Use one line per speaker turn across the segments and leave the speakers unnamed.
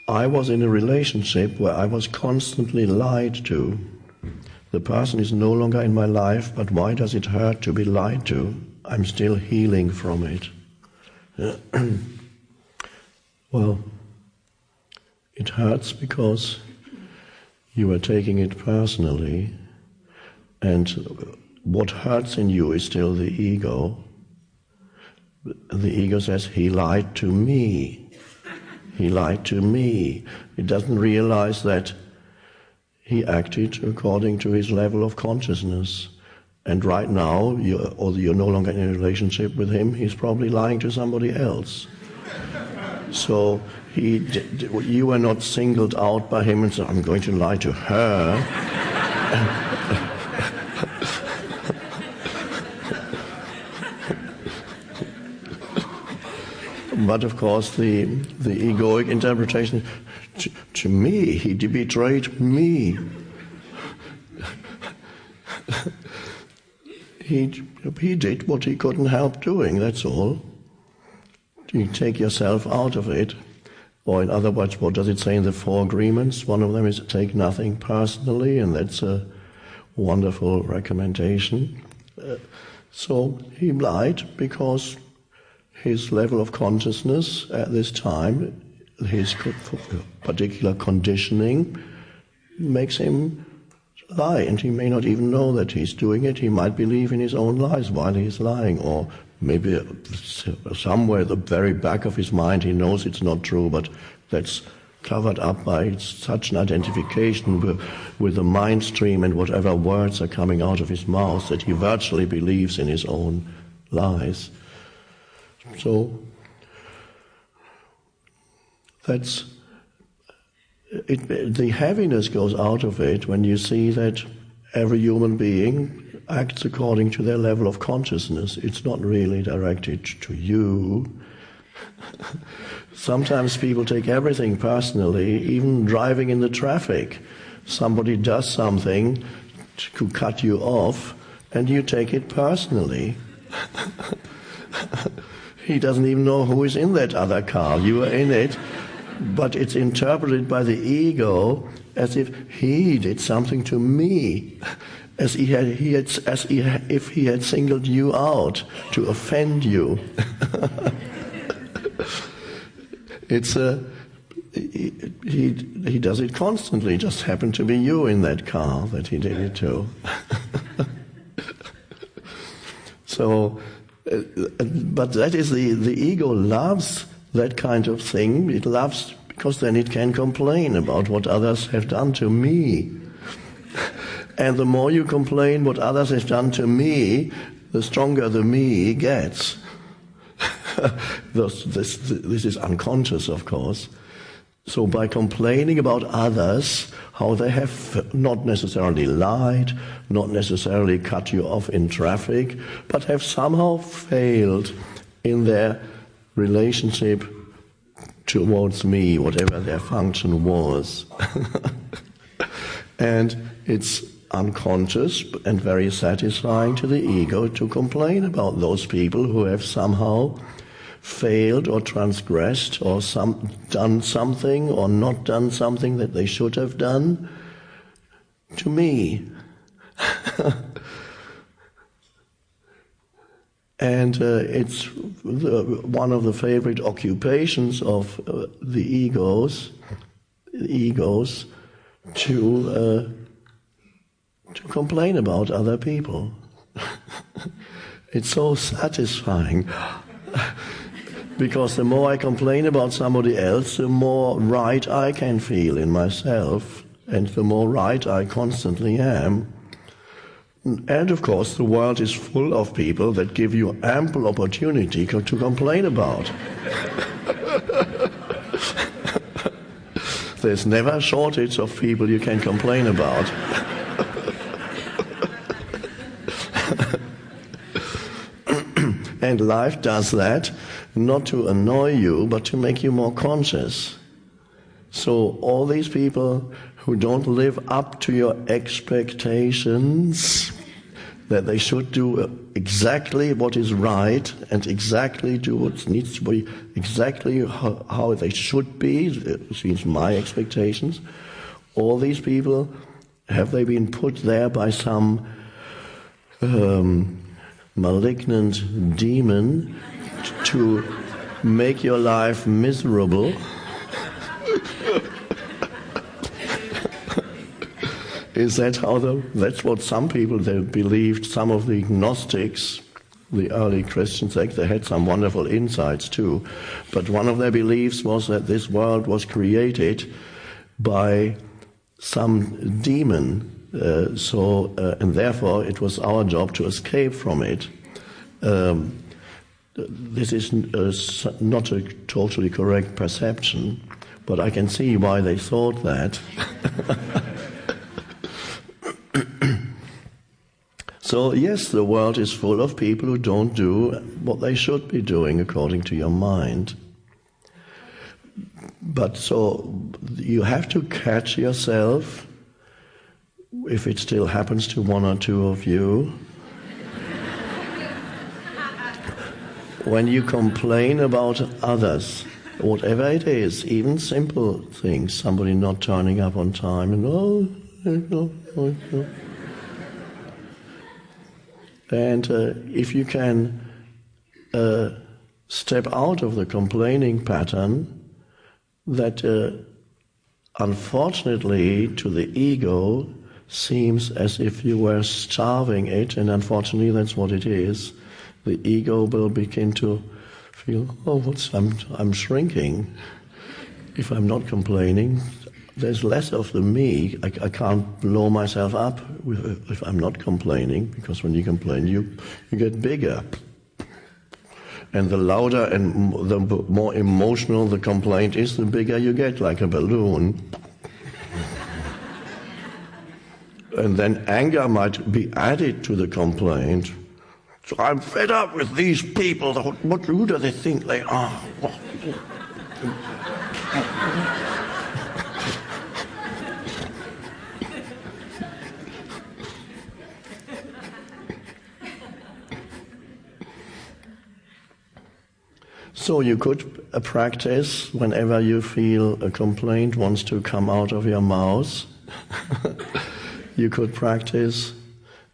I was in a relationship where I was constantly lied to. The person is no longer in my life, but why does it hurt to be lied to? I'm still healing from it. Well, it hurts because you are taking it personally, and what hurts in you is still the ego. The ego says, he lied to me. He lied to me. It doesn't realize that he acted according to his level of consciousness. And right now, you're no longer in a relationship with him, he's probably lying to somebody else. So you were not singled out by him and said, I'm going to lie to her. But of course, the egoic interpretation, to me, he betrayed me. He did what he couldn't help doing, that's all. You take yourself out of it. Or in other words, what does it say in the Four Agreements? One of them is take nothing personally, and that's a wonderful recommendation. So he lied because his level of consciousness at this time, his particular conditioning, makes him lie, and he may not even know that he's doing it. He might believe in his own lies while he's lying, or maybe somewhere at the very back of his mind he knows it's not true, but that's covered up by such an identification with the mind stream and whatever words are coming out of his mouth that he virtually believes in his own lies. So that's it. The heaviness goes out of it when you see that every human being acts according to their level of consciousness. It's not really directed to you. Sometimes people take everything personally, even driving in the traffic. Somebody does something to cut you off, and you take it personally. He doesn't even know who is in that other car. You are in it, but it's interpreted by the ego as if he did something to me, as if he had singled you out to offend you. He does it constantly. It just happened to be you in that car that he did it to. So. But that is the ego loves that kind of thing. It loves because then it can complain about what others have done to me. And the more you complain what others have done to me, the stronger the me gets. This is unconscious, of course. So by complaining about others, how they have not necessarily lied, not necessarily cut you off in traffic, but have somehow failed in their relationship towards me, whatever their function was. And it's unconscious and very satisfying to the ego to complain about those people who have somehow failed or transgressed or done something or not done something that they should have done to me. And it's one of the favorite occupations of the egos to complain about other people. It's so satisfying. Because the more I complain about somebody else, the more right I can feel in myself, and the more right I constantly am. And of course, the world is full of people that give you ample opportunity to complain about. There's never a shortage of people you can complain about. And life does that, not to annoy you, but to make you more conscious. So all these people who don't live up to your expectations, that they should do exactly what is right and exactly do what needs to be, exactly how they should be, which means my expectations. All these people, have they been put there by some malignant demon to make your life miserable? Is that that's what some people, they believed, some of the Gnostics, the early Christians, they had some wonderful insights too, but one of their beliefs was that this world was created by some demon, and therefore it was our job to escape from it. This is not a totally correct perception, but I can see why they thought that. So yes, the world is full of people who don't do what they should be doing according to your mind. But so you have to catch yourself, if it still happens to one or two of you, when you complain about others, whatever it is, even simple things, somebody not turning up on time, and if you can step out of the complaining pattern, that unfortunately to the ego seems as if you were starving it, and unfortunately that's what it is. The ego will begin to feel, I'm shrinking. If I'm not complaining, there's less of the me. I can't blow myself up if I'm not complaining, because when you complain, you get bigger. And the louder and the more emotional the complaint is, the bigger you get, like a balloon. And then anger might be added to the complaint. So I'm fed up with these people. Who do they think they are? So you could practice whenever you feel a complaint wants to come out of your mouth. You could practice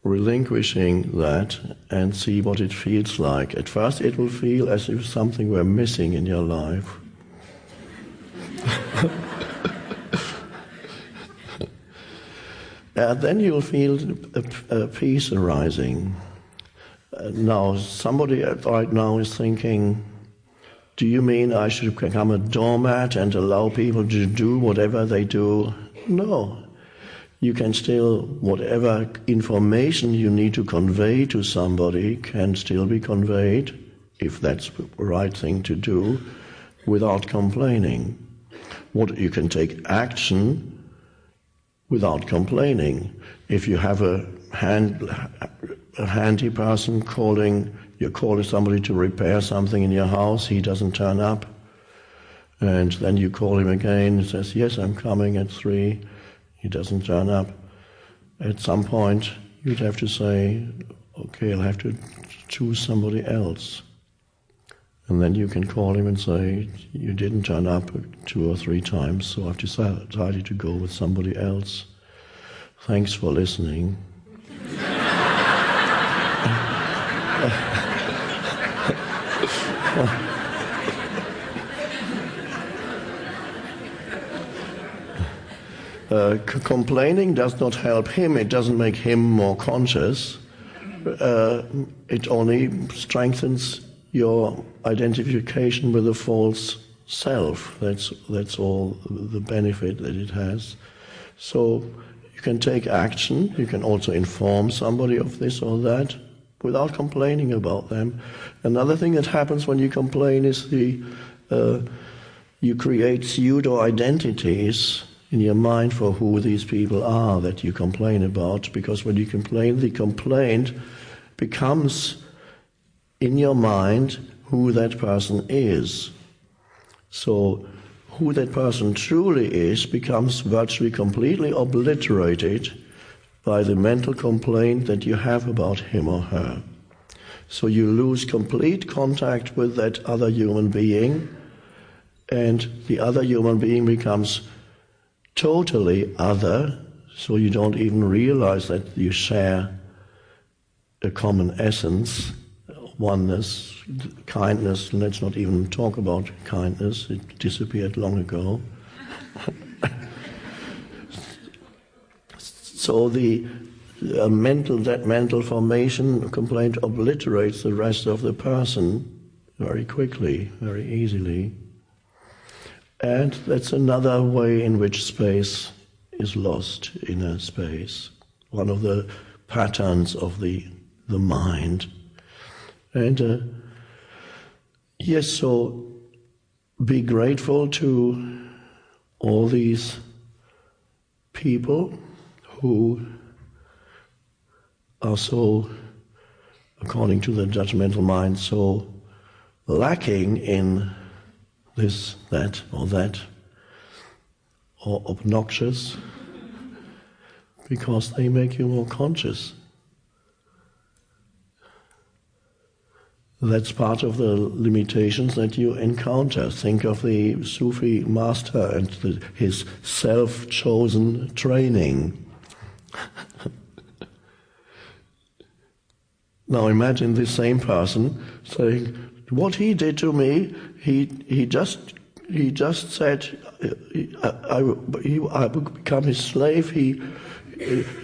relinquishing that and see what it feels like. At first it will feel as if something were missing in your life. Then you'll feel a peace arising. Now somebody right now is thinking, do you mean I should become a doormat and allow people to do whatever they do? No. You can still, whatever information you need to convey to somebody can still be conveyed, if that's the right thing to do, without complaining. You can take action without complaining. If you have a handy person you're calling somebody to repair something in your house, he doesn't turn up, and then you call him again and says, yes, I'm coming at 3, he doesn't turn up. At some point you'd have to say, okay, I'll have to choose somebody else. And then you can call him and say, you didn't turn up 2 or 3 times, so I've decided to go with somebody else. Thanks for listening. Complaining does not help him, it doesn't make him more conscious. It only strengthens your identification with the false self. That's all the benefit that it has. So you can take action, you can also inform somebody of this or that without complaining about them. Another thing that happens when you complain is you create pseudo-identities in your mind for who these people are that you complain about, because when you complain, the complaint becomes in your mind who that person is. So who that person truly is becomes virtually completely obliterated by the mental complaint that you have about him or her. So you lose complete contact with that other human being, and the other human being becomes totally other, so you don't even realize that you share a common essence, oneness, kindness. Let's not even talk about kindness, it disappeared long ago. So that mental formation complaint obliterates the rest of the person very quickly, very easily. And that's another way in which space is lost, inner space. One of the patterns of the mind. And yes, so be grateful to all these people who are so, according to the judgmental mind, so lacking in this, that, or obnoxious, because they make you more conscious. That's part of the limitations that you encounter. Think of the Sufi master and his self-chosen training. Now imagine this same person saying, what he did to me, he just said, I would become his slave. He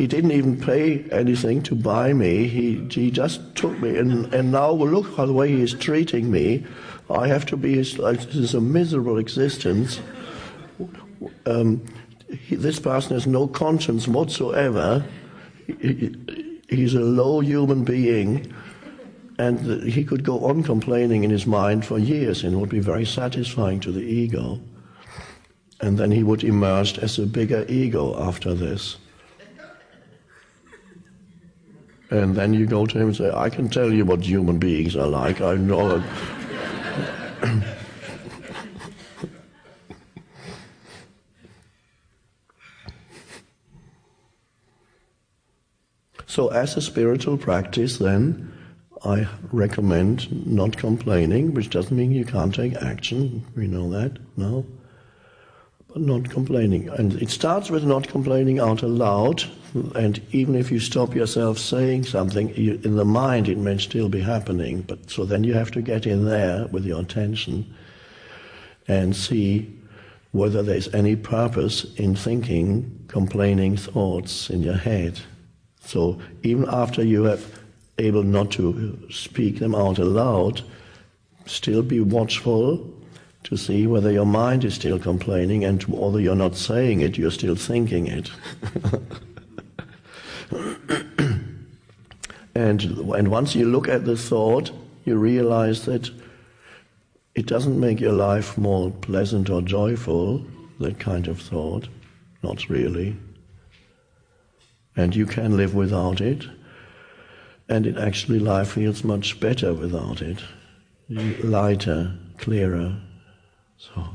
didn't even pay anything to buy me. He just took me, and now look how the way he is treating me. I have to be his. This is a miserable existence. This person has no conscience whatsoever. He's a low human being, and he could go on complaining in his mind for years, and it would be very satisfying to the ego. And then he would emerge as a bigger ego after this. And then you go to him and say, I can tell you what human beings are like, I know. So as a spiritual practice then, I recommend not complaining, which doesn't mean you can't take action, we know that, no? But not complaining. And it starts with not complaining out aloud, and even if you stop yourself saying something, in the mind it may still be happening, but so then you have to get in there with your attention and see whether there's any purpose in thinking complaining thoughts in your head. So even after you have able not to speak them out aloud, still be watchful to see whether your mind is still complaining, and although you're not saying it, you're still thinking it. And once you look at the thought, you realize that it doesn't make your life more pleasant or joyful, that kind of thought, not really. And you can live without it, and it actually life feels much better without it, lighter, clearer. So